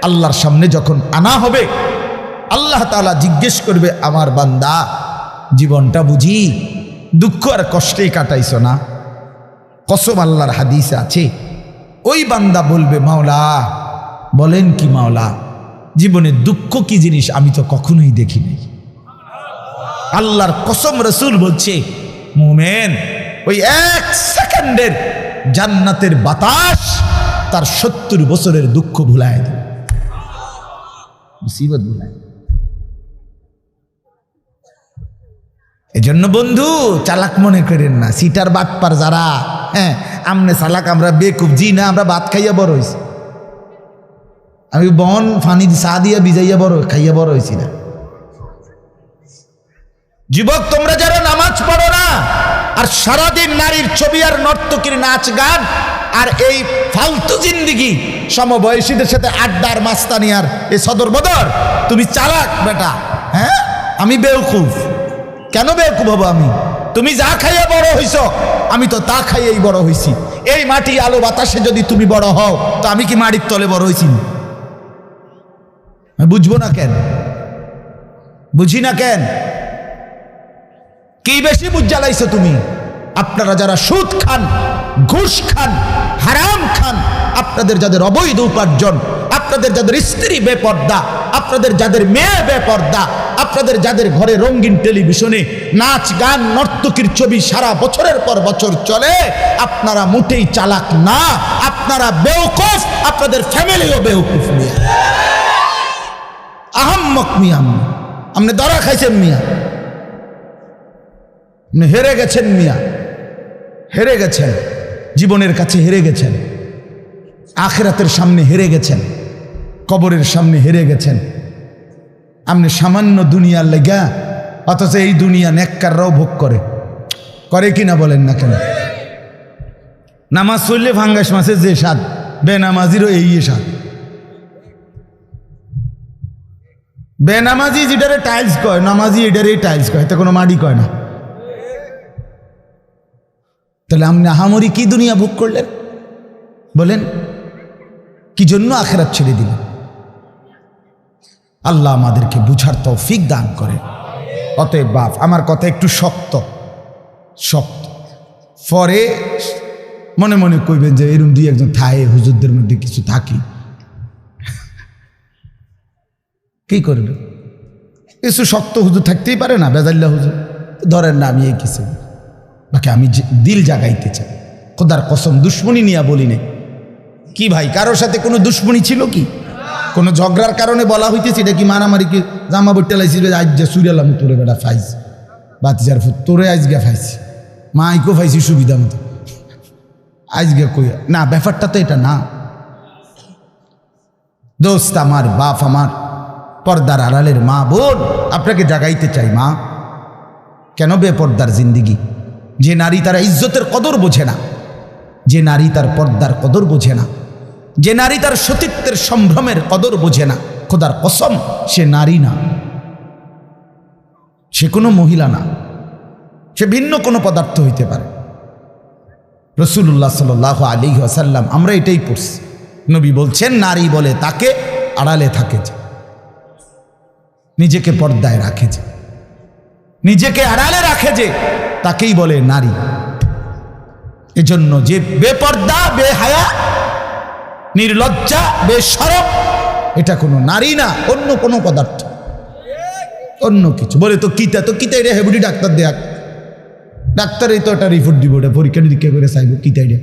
আল্লাহর সামনে যখন আনা হবে, আল্লাহ তাআলা জিজ্ঞেস করবে, আমার বান্দা জীবনটা বুঝি দুঃখ আর কষ্টেই কাটাইছো না? কসম আল্লাহর হাদিসে আছে, ওই বান্দা বলবে, মাওলা বলেন কি মাওলা, জীবনে দুঃখ কি জিনিস আমি তো কখনোই দেখিনি। আল্লাহর কসম, রসুল বলছে মুমিন ওই 1 সেকেন্ডের জান্নাতের বাতাস তার 70 বছরের দুঃখ ভুলায় দেবে, মুসিবত ভুলায়। এজন্য বন্ধু চালাক মনে করেন না, সিটার বাটপার যারা, হ্যাঁ আমনে চালাক, আমরা বেকুব, জি না, আমরা ভাত খাইয়া বড় হয়েছি। আমি বন ফানি চা দিয়া ভিজাইয়া খাইয়া বড় হয়েছি না। যুবক তোমরা যারা নামাজ পড়ো না আর সারাদিন নারীর ছবি আর নর্তকীর নাচ গান আর এই ফালতু জিন্দিগি, সমবয়সীদের সাথে আড্ডার মাস্তানি আর এই সদর বদর, তুমি চালাক বেটা। হ্যাঁ আমি বেওকুফ। কেন বেওকুফ হবো আমি? তুমি যা খাইয়া বড় হইছ আমি তো তা খাইয়েই বড় হইছি। এই মাটি আলো বাতাসে যদি তুমি বড় হও তো আমি কি মাটির তলে বড় হইছি? বুঝবো না কেন? বুঝি না কেন? কি বেশি বুঝ জ্বালাইছো তুমি? আপনারা যারা সুদ খান, ঘুষ খান, হারাম খান, আপনাদের যাদের অবৈধ উপার্জন, আপনাদের যাদের স্ত্রী বেপর্দা, আপনাদের যাদের মেয়ে বেপর্দা, আপনাদের যাদের ঘরে রঙিন টেলিভিশনে নাচ গান নর্তকীর ছবি সারা বছরের পর বছর চলে, আপনারা মোটেই চালাক না, আপনারা বেওকুফ, আপনাদের ফ্যামিলিও বেওকুফ। মিয়া আহাম্মক, মিয়া আপনি ধরা খাইছেন, মিয়া আপনি হেরে গেছেন, মিয়া হেরে গেছেন, জীবনের কাছে হেরে গেছেন, আখিরাতের সামনে হেরে গেছেন, কবরের সামনে হেরে গেছেন। আপনি সামান্য দুনিয়ার লেগা, অথচ এই দুনিয়া নেককাররাও ভোগ করে কিনা বলেন না কেন? নামাজ চললে ফাঙ্গাস মাছের যে স্বাদ, বেনামাজিরও এই স্বাদ। বেনামাজি যেটারে টাইলস কয়, নামাজি এটারে টাইলস কয়, এতে কোনো মাটি কয় না। তাহলে আপনি আহামরি কি দুনিয়া ভোগ করলেন বলেন? কি জন্য আখিরাত ছেড়ে দিলেন? আল্লাহ আমাদেরকে বুঝার তৌফিক দান করে। অতএব বাপ, আমার কথা একটু শক্ত, পরে মনে মনে কইবেন যে এরকম 2-1 থায়ে হুজুরদের মধ্যে কিছু থাকি, কি করবে? কিছু শক্ত হুজুর থাকতেই পারে না, বেজাল্লা হুজুর ধরেন না। আমি এই কিছু বাকি আমি দিল জাগাইতে চাই, খোদার কসম, দুশ্মনী নিয়ে বলি না। কি ভাই, কারোর সাথে কোনো দুশ্মনী ছিল কি? কোনো ঝগড়ার কারণে বলা হইতেছে? এটা কি মারামারি? কি জামা বইটা লাইছি, আজ যা সুরিয়ালাম তোরে বেটা ফাইজ বাতিজার ফুট, তোরে আজকে ফাইছি, মাইকো ফাইছি সুবিধা মতো, আজকে কই না। ব্যাপারটা তো এটা না দোস্ত। আমার বাপ, আমার পর্দার আড়ালের মা বোন, আপনাকে জাগাইতে চাই। মা, কেন বেপর্দার জিন্দিগি? যে নারী তার ইজ্জতের কদর বোঝে না, যে নারী তার পর্দার কদর বোঝে না, যে নারী তার সতীত্বের সম্ভ্রমের কদর বোঝে না, খোদার কসম সে নারী না, সে কোনো মহিলা না। সে ভিন্ন কোনো পদার্থ হইতে পারে। রাসূলুল্লাহ সাল্লাল্লাহু আলাইহি ওয়াসাল্লাম আমরা এটাই পড়ছি, নবী বলছেন নারী বলে তাকে আড়ালে থাকে যে, নিজেকে পর্দায় রাখে যে, নিজেকে আড়ালে রাখে যে, তাকেই বলে নারী। এজন্য যে বেপর্দা, বেহায়া, নির্লজ্জা, বেশরম, এটা কোনো নারী না, অন্য কোনো পদার্থ, অন্য কিছু। বলে তো কিতাই রে হেবুডি ডাক্তার দেখ, ডাক্তারই তো একটা রিপোর্ট দিব, ওটা পরীক্ষা নিরীক্ষা করে চাইব কিতাই রে,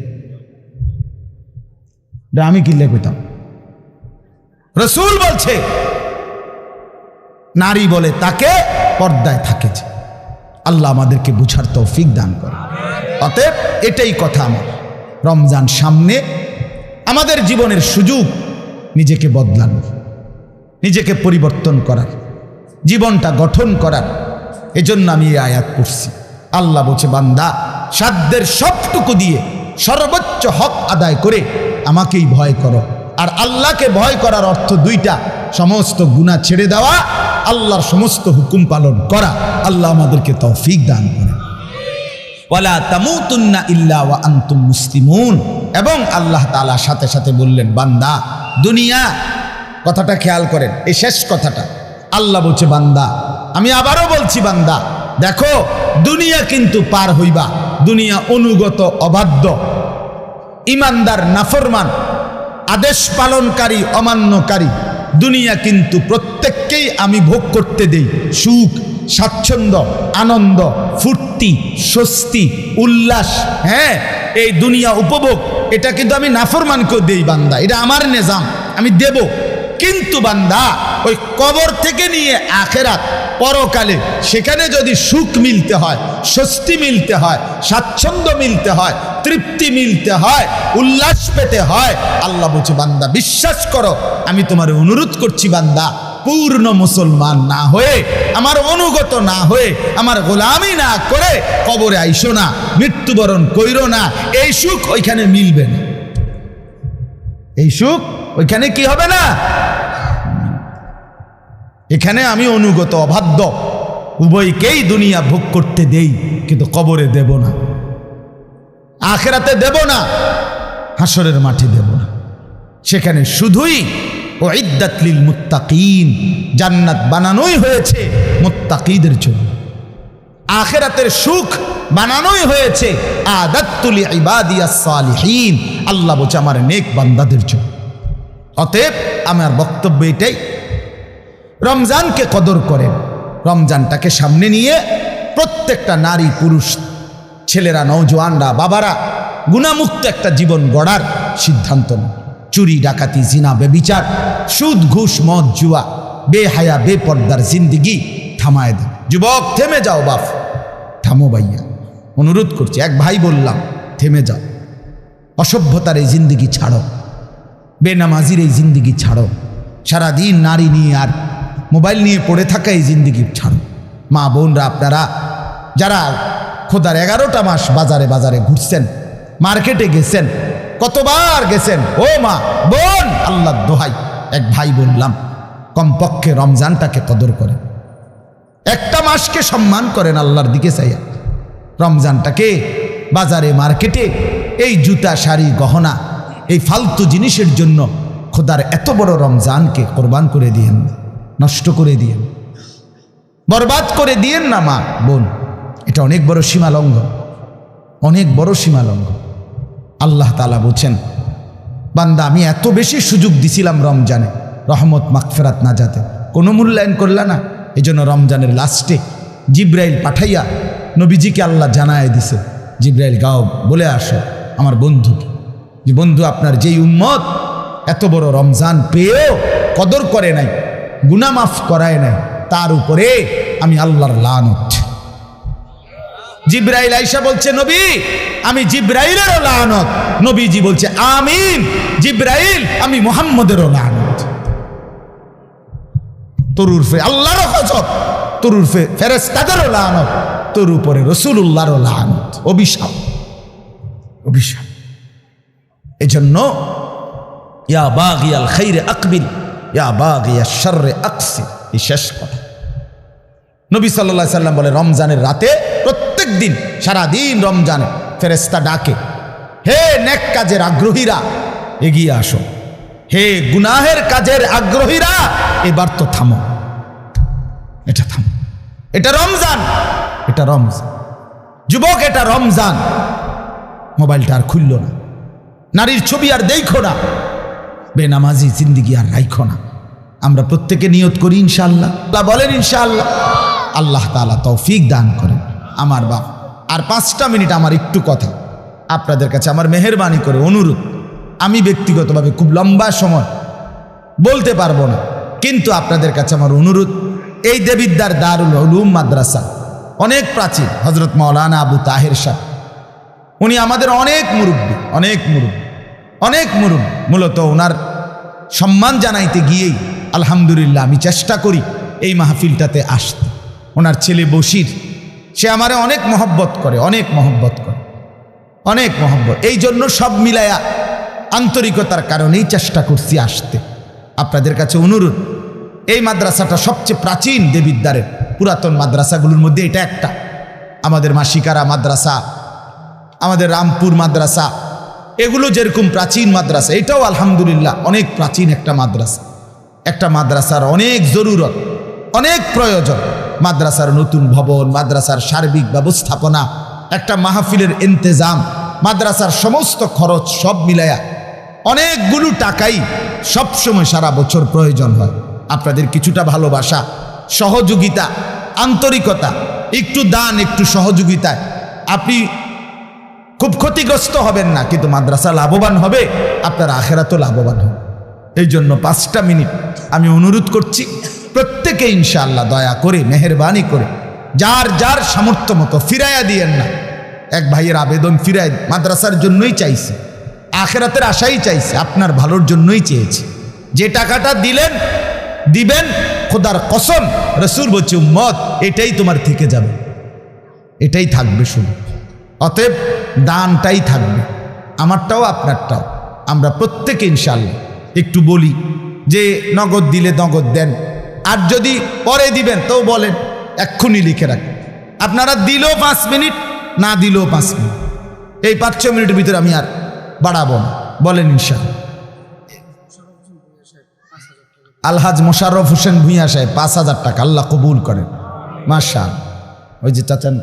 আমি কিনলে কইতাম। রাসূল বলছে নারী বলে তাকে পর্দায় থাকে যে। আল্লাহ আমাদেরকে বুঝার তৌফিক দান করে। অতএব এটাই কথা আমার, রমজান সামনে, আমাদের জীবনের সুযোগ নিজেকে বদলানোর, নিজেকে পরিবর্তন করার, জীবনটা গঠন করার। এজন্য আমি এই আয়াত পড়ছি। আল্লাহ বলছে বান্দা সাধ্যের সবটুকু দিয়ে সর্বোচ্চ হক আদায় করে আমাকেই ভয় করো। আর আল্লাহকে ভয় করার অর্থ দুইটা, সমস্ত গুনাহ ছেড়ে দেওয়া, আল্লাহর সমস্ত হুকুম পালন করা। আল্লাহ আমাদেরকে তৌফিক দান করে। ওয়ালা তামুতুন্না ইল্লা ওয়া আনতুম মুসলিমুন। এবং আল্লাহ তাআলা সাথে সাথে বললেন বান্দা দুনিয়া, কথাটা খেয়াল করেন, এই শেষ কথাটা আল্লাহ বলছে বান্দা, আমি আবারও বলছি বান্দা দেখো দুনিয়া কিন্তু পার হইবা, দুনিয়া অনুগত অবাধ্য, ইমানদার নাফরমান, আদেশ পালনকারী অমান্যকারী, দুনিয়া কিন্তু প্রত্যেককেই আমি ভোগ করতে দেই সুখ, স্বাচ্ছন্দ্য, আনন্দ, ফুর্তি, স্বস্তি, উল্লাস। হ্যাঁ, এই দুনিয়া উপভোগ, এটা কিন্তু আমি নাফরমানকেও দেই বান্দা, এটা আমার নিজাম, আমি দেব। কিন্তু বান্দা ওই কবর থেকে নিয়ে আখেরাত, পরকালে সেখানে যদি সুখ মিলতে হয়, স্বস্তি মিলতে হয়, স্বাচ্ছন্দ্য মিলতে হয়, তৃপ্তি মিলতে হয়, উল্লাস পেতে হয়, আল্লাহ বলছে বান্দা বিশ্বাস করো, আমি তোমার অনুরোধ করছি বান্দা, পূর্ণ মুসলমান না হয়ে, আমার অনুগত না হয়ে, আমার গোলামি না করে কবরে আইসো না, মৃত্যুবরণ কইরো না। এই সুখ ওইখানে মিলবে না, এই সুখ ওইখানে কি হবে না। এখানে আমি অনুগত অবাধ্য উভয়কেই দুনিয়া ভোগ করতে দেই, কিন্তু কবরে দেব না, আখিরাতে দেব না, হাসরের মাঠে দেব না। সেখানে শুধুই উইদ্দাত লিল মুত্তাকিন, জান্নাত বানানোই হয়েছে মুত্তাকিদের জন্য, আখিরাতের সুখ বানানোই হয়েছে আদাত্তু লিইবাদিয়াস সালিহিন, আল্লাহ বলছে আমার নেক বান্দাদের জন্য। অতএব আমার বক্তব্য এটাই, রমজানকে কদর করেন, রমজানটাকে সামনে নিয়ে প্রত্যেকটা নারী পুরুষ, ছেলেরা, নওজোয়ানরা, বাবারা গুনাহমুক্ত একটা জীবন গড়ার সিদ্ধান্ত নেন। চুরি, ডাকাতি, জিনা, বেবিচার, সুদ, ঘুষ, মদ, জুয়া, বেহায়া, বেপর্দার জিন্দিগি থামায় দেন। যুবক থেমে যাও, বাপ থামো ভাইয়া, অনুরোধ করছি, এক ভাই বললাম থেমে যাও, অসভ্যতার এই জিন্দিগি ছাড়ো, বেনামাজির এই জিন্দিগি ছাড়ো, সারাদিন নারী নিয়ে আর মোবাইল নিয়ে পড়ে থাকা এই জিন্দিগি ছাড়ো। মা বোনরা, আপনারা যারা খোদার 11টা মাস বাজারে বাজারে ঘুরছেন, মার্কেটে গেছেন, কতবার গেছেন, ও মা বোন, আল্লাহ দোহাই, এক ভাই বললাম কমপক্ষে রমজানটাকে কদর করেন, একটা মাসকে সম্মান করেন আল্লাহর দিকে চাইয়া। রমজানটাকে বাজারে মার্কেটে এই জুতা, শাড়ি, গহনা, এই ফালতু জিনিসের জন্য খোদার এত বড় রমজানকে কোরবান করে দিয়েন, নষ্ট করে দিয়েন, বরবাদ করে দিয়েন না মা বোন। এটা অনেক বড় সীমা লঙ্ঘন, অনেক বড় সীমা লঙ্ঘন। আল্লাহ তাআলা বলছেন বান্দা আমি এত বেশি সুযোগ দিছিলাম রমজানে, রহমত, মাগফিরাত, নাজাতে, কোনো মূল্যায়ন করলা না। এই জন্য রমজানের লাস্টে জিব্রাইল পাঠাইয়া নবীজিকে আল্লাহ জানায় দিছে, জিব্রাইল গাও বলে আসো আমার বন্ধুকে, যে বন্ধু আপনার যেই উম্মত এত বড় রমজান পেয়েও কদর করে নাই, গুনাহ মাফ করায় নাই, তার উপরে আমি আল্লাহর লানত। জিব্রাইল আয়েশা বলছে নবী আমি জিব্রাইলেরও লানত, নবীজি বলছে আমিন। জিব্রাইল আমি মুহাম্মদেরও লানত। তোর উরফে আল্লাহরও গজব, তোর উরফে ফেরেশতাদেরও লানত, তোর উপরে রাসূলুল্লাহরও লানত, অভিশাপ, অভিশাপ। এজন্য ইয়া বাগিয়াল খাইরে আকবিল, ইয়া বাগিয়াশ শাররে আকসির, এই শেষ কথা। নবী সাল্লাল্লাহু আলাইহি সাল্লাম বলে রমজানের রাতে প্রত্যেক প্রত্যেক দিন সারাদিন রমজানে ফেরেশতা ডাকে, হে নেক কাজের আগ্রহীরা এগিয়ে আসো, হে গুনাহের কাজের আগ্রহীরা এবার তো থামো, এটা থামো, এটা রমজান, এটা রমজান। যুবক, এটা রমজান। মোবাইলটা আর খুলল না, নারীর ছবি আর দেখো না, বেনামাজি জিন্দিগি আর রাইখো না। আমরা প্রত্যেকে নিয়ত করি ইনশাআল্লাহ। আল্লাহ বলেন ইনশাআল্লাহ। আল্লাহ তাআলা তৌফিক দান করেন। আমার বাপ, আর 5টা মিনিট আমার একটু কথা আপনাদের কাছে আমার মেহেরবানি করে অনুরোধ। আমি ব্যক্তিগতভাবে খুব লম্বা সময় বলতে পারবো না, কিন্তু আপনাদের কাছে আমার অনুরোধ, এই দেবিদ্দার দারুল উলুম মাদ্রাসা অনেক প্রাচীন, হযরত মাওলানা আবু তাহের সাহেব, উনি আমাদের অনেক মুরব্বী, অনেক মুরব্বী। মূলত ওনার সম্মান জানাইতে গিয়েই আলহামদুলিল্লাহ আমি চেষ্টা করি এই মাহফিলটাতে আসতে। ওনার ছেলে বশির, সে আমারে অনেক মহব্বত করে, অনেক মহব্বত। এই জন্য সব মিলায়া আন্তরিকতার কারণেই চেষ্টা করছি আসতে। আপনাদের কাছে অনুরোধ, এই মাদ্রাসাটা সবচেয়ে প্রাচীন দেবিদ্বারের পুরাতন মাদ্রাসাগুলোর মধ্যে এটা একটা। আমাদের মাসিকারা মাদ্রাসা, আমাদের রামপুর মাদ্রাসা, এগুলো যেরকম প্রাচীন মাদ্রাসা, এটাও আলহামদুলিল্লাহ অনেক প্রাচীন একটা মাদ্রাসা। একটা মাদ্রাসার অনেক জরুরত, অনেক প্রয়োজন। মাদ্রাসার নতুন ভবন, মাদ্রাসার সার্বিক ব্যবস্থাপনা, একটা মাহফিলের ইন্তেজাম, মাদ্রাসার সমস্ত খরচ সব মিলায়া অনেকগুলো টাকাই সবসময় সারা বছর প্রয়োজন হয়। আপনাদের কিছুটা ভালোবাসা, সহযোগিতা, আন্তরিকতা, একটু দান, একটু সহযোগিতায় আপনি খুব ক্ষতিগ্রস্ত হবেন না, কিন্তু মাদ্রাসা লাভবান হবে, আপনার আখেরাতও লাভবান হবে। এই জন্য 5টা মিনিট আমি অনুরোধ করছি, প্রত্যেকে ইনশাআল্লাহ দয়া করে, মেহেরবানি করে, যার যার সামর্থ্য মতো ফিরাইয়া দিয়েন না। এক ভাইয়ের আবেদন ফিরাই, মাদ্রাসার জন্যই চাইছে, আখেরাতের আশাই চাইছে, আপনার ভালোর জন্যই চেয়েছে। যে টাকাটা দিবেন, খোদার কসম, রাসূল বলছে উম্মত এটাই তোমার থেকে যাবে, এটাই থাকবে শুধু। অতএব দানটাই থাকবে, আমারটাও আপনারটাও। আমরা প্রত্যেকে ইনশাআল্লাহ একটু বলি যে নগদ দিলে নগদ দেন, আর যদি পরে দিবেন তো বলেন, এক্ষুনি লিখে রাখেন। আপনারা দিলেও 5 মিনিট, না দিলেও 5 মিনিট, এই 5-6 মিনিটের ভিতরে আমি আর বাড়াবো না, বলেন ইনশাআল্লাহ। আলহাজ মোশাররফ হোসেন ভূঁইয়া সাহেব 5,000 টাকা, আল্লাহ কবুল করেন। মাশাআল্লাহ। ওই যে চাচান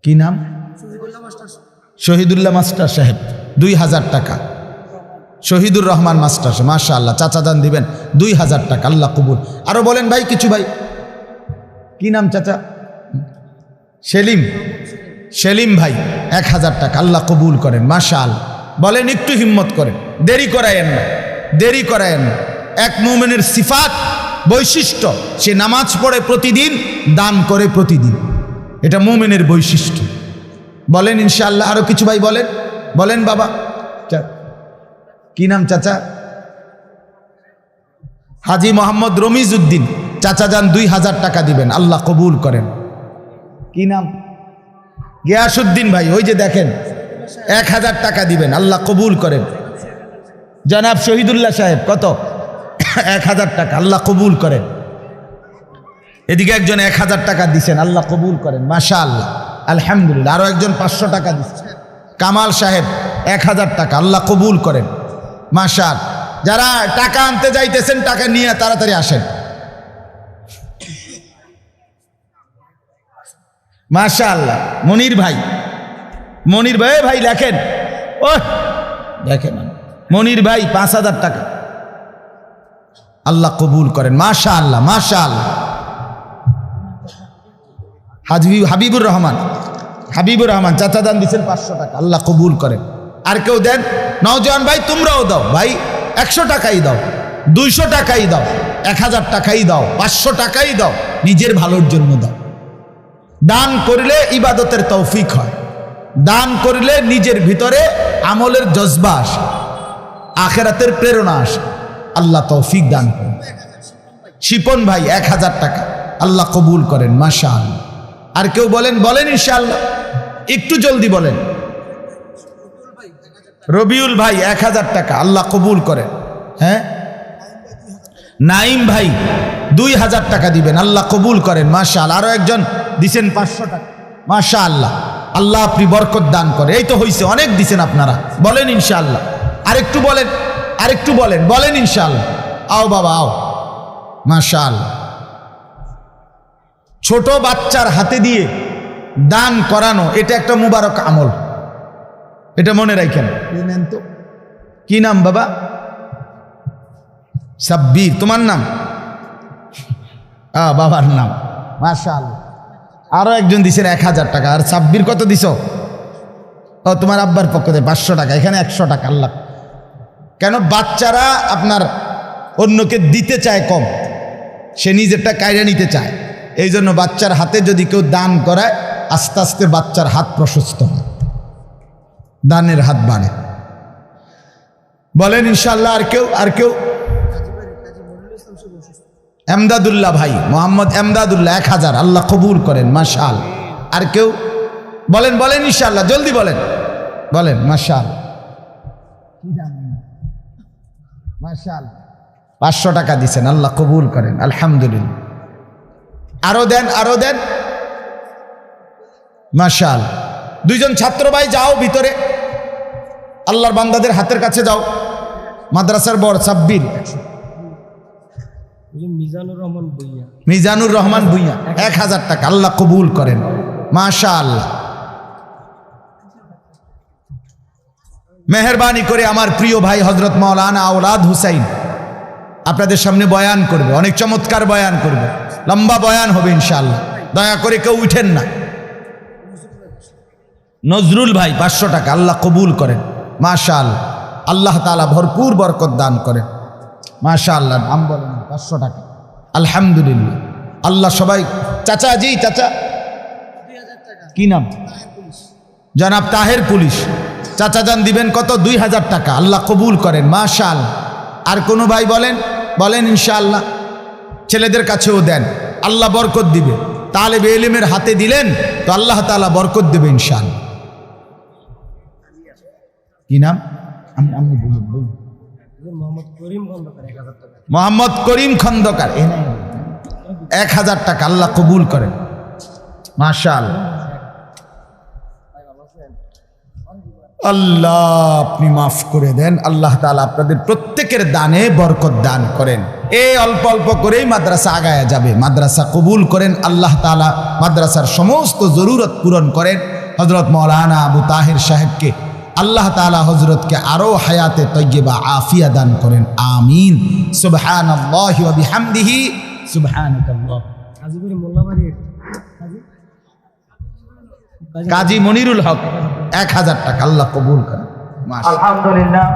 কি নাম, শহীদুল্লাহ মাস্টার সাহেব 2,000 টাকা, শহীদুর রহমান মাস্টার সাহেব, মাশাআল্লাহ, চাচা যান দিবেন 2,000 টাকা, আল্লাহ কবুল। আরো বলেন ভাই কিছু, ভাই কি নাম চাচা? সেলিম ভাই 1,000 টাকা, আল্লাহ কবুল করেন, মাশাআল্লাহ। বলেন একটু হিম্মত করেন, দেরি করায়েন না। এক মুমিনের সিফাত, বৈশিষ্ট্য, সে নামাজ পড়ে প্রতিদিন, দান করে প্রতিদিন, এটা মুমিনের বৈশিষ্ট্য। বলেন ইনশাআল্লাহ। আরো কিছু ভাই বলেন বাবা, কি নাম চাচা? হাজী মোহাম্মদ রমিজ উদ্দিন, চাচা যান 2,000 টাকা দিবেন, আল্লাহ কবুল করেন। কি নাম? গিয়াসউদ্দিন ভাই, ওই যে দেখেন 1,000 টাকা দিবেন, আল্লাহ কবুল করেন। জনাব শহীদুল্লাহ সাহেব কত? 1,000 টাকা, আল্লাহ কবুল করেন। এদিকে একজন 1,000 টাকা দিচ্ছেন, আল্লাহ কবুল করেন, মাশাআল্লাহ, আলহামদুলিল্লাহ। আরো একজন 500 টাকা দিচ্ছেন, কামাল সাহেব 1,000 টাকা, আল্লাহ কবুল করেন, মাশাআল্লাহ। যারা টাকা আনতে যাইতেছেন, টাকা নিয়ে তাড়াতাড়ি আসেন, মাশাআল্লাহ। মনির ভাই ভাই লেখেন, ও দেখেন, মনির ভাই 5,000 টাকা, আল্লাহ কবুল করেন, মাশাআল্লাহ, মাশাআল্লাহ। হাবিবুর রহমান চাচা দান দিচ্ছেন 500 টাকা, আল্লাহ কবুল করেন। আর কেউ দেন? নওজোয়ান ভাই তোমরাও দাও, ভাই 100 টাকাই দাও, 200 টাকাই দাও, 1,000 টাকাই দাও, 500 টাকাই দাও, নিজের ভালোর জন্য দাও। দান করলে ইবাদতের তৌফিক হয়, দান করলে নিজের ভিতরে আমলের জজবা আসে, আখেরাতের প্রেরণা আসে, আল্লাহ তৌফিক দান করেন। শিপন ভাই 1,000 টাকা, আল্লাহ কবুল করেন, মাশাআল্লাহ। আর কেউ বলেন ইনশাআল্লাহ, একটু জলদি বলেন। রবিউল ভাই 1,000 টাকা, আল্লাহ কবুল করেন। হ্যাঁ, নাইম ভাই 2,000 টাকা দিবেন, আল্লাহ কবুল করেন, মাশাআল্লাহ। আরো একজন দিছেন 500 টাকা, মাশাআল্লাহ। আল্লাহ আপনি বরকত দান করে। এই তো হইছে, অনেক দিছেন আপনারা, বলেন ইনশাআল্লাহ। আরেকটু বলেন, আরেকটু বলেন, বলেন ইনশাআল্লাহ। আও বাবা আও, মাশাআল্লাহ। ছোট বাচ্চার হাতে দিয়ে দান করানো এটা একটা মুবারক আমল, এটা মনে রাখেন। নেন তো, কি নাম বাবা? সাব্বির, তোমার নাম? বাবার নাম, মাশাআল্লাহ। আরো একজন দিছেন 1000 টাকা। আর সাব্বির কত দিছ? ও তোমার আব্বার পক্ষ থেকে 500 টাকা, এখানে 100 টাকা। আল্লাহ, কেন বাচ্চারা আপনার অন্যকে দিতে চায় কম, সে নিজেরটা কায়রা নিতে চায়। এই জন্য বাচ্চার হাতে যদি কেউ দান করায়, আস্তে আস্তে বাচ্চার হাত প্রশস্ত হয়, দানের হাত বাড়ে। বলেন ইনশাআল্লাহ। আর কেউ? আর কেউ? এমদাদুল্লাহ ভাই, মোহাম্মদ এমদাদুল্লাহ 1000, আল্লাহ কবুল করেন, মাশাআল্লাহ। আর কেউ? বলেন, বলেন ইনশাআল্লাহ, জলদি বলেন, বলেন মাশাআল্লাহ। মাশাআল্লাহ 500 টাকা দিছেন, আল্লাহ কবুল করেন, আলহামদুলিল্লাহ। আরো দেন, আরো দেন, মাশাআল্লাহ। দুইজন ছাত্র ভাই যাও ভিতরে, আল্লাহর বান্দাদের হাতের কাছে যাও। মাদ্রাসার বড় সাব্বির, মিজানুর রহমান ভুইয়া 1000 টাকা, আল্লাহ কবুল করেন, মাশাআল্লাহ। মেহেরবানি করে আমার প্রিয় ভাই হযরত মাওলানা আওলাদ হুসাইন আপনাদের সামনে বয়ান করবে, অনেক চমৎকার বয়ান করবে, লম্বা বয়ান হবে ইনশাআল্লাহ। দয়া করে কেউ উঠেন না। নজরুল ভাই 500 টাকা, আল্লাহ কবুল করেন, মাশাআল্লাহ। আল্লাহ তাআলা ভরপুর বরকত দান করেন, মাশাআল্লাহ। নাম বলেন? 500 টাকা, আলহামদুলিল্লাহ। আল্লাহ সবাই। চাচা জি, চাচা কি নাম? জনাব তাহের পুলিশ, চাচা যান দিবেন কত? 2000 টাকা, আল্লাহ কবুল করেন, মাশাআল্লাহ। আর কোনো ভাই বলেন, বলেন ইনশাআল্লাহ। ছেলেদের কাছেও দেন, আল্লাহ বরকত দিবে। তালেবে ইলমের হাতে দিলেন তো আল্লাহ তাআলা বরকত দেবে ইনশাআল্লাহ। কি নাম? আমি বলুন, বলুন। মোহাম্মদ করিম খন্দকার 1000 টাকা, আল্লাহ কবুল করেন, মাশাআল্লাহ। আল্লাহ আপনি মাফ করে দেন, আল্লাহ তাআলা আপনাদের প্রত্যেকের দানে বরকত দান করেন। এই অল্প অল্প করেই মাদ্রাসা আগায়া যাবে। মাদ্রাসা কবুল করেন আল্লাহ তাআলা, মাদ্রাসার সমস্ত জরুরত পূরণ করেন। হযরত মাওলানা আবু তাহের সাহেবকে আল্লাহ তাআলা হযরতকে আরো হায়াতে তয়্যিবা আফিয়া দান করেন, আমিন। সুবহানাল্লাহি ওয়া বিহামদিহি, সুবহানাকাল্লাহ। কাজী মনিরুল হক 1000 টাকা, আল্লাহ কবুল করেন, মাশাআল্লাহ। আলহামদুলিল্লাহ।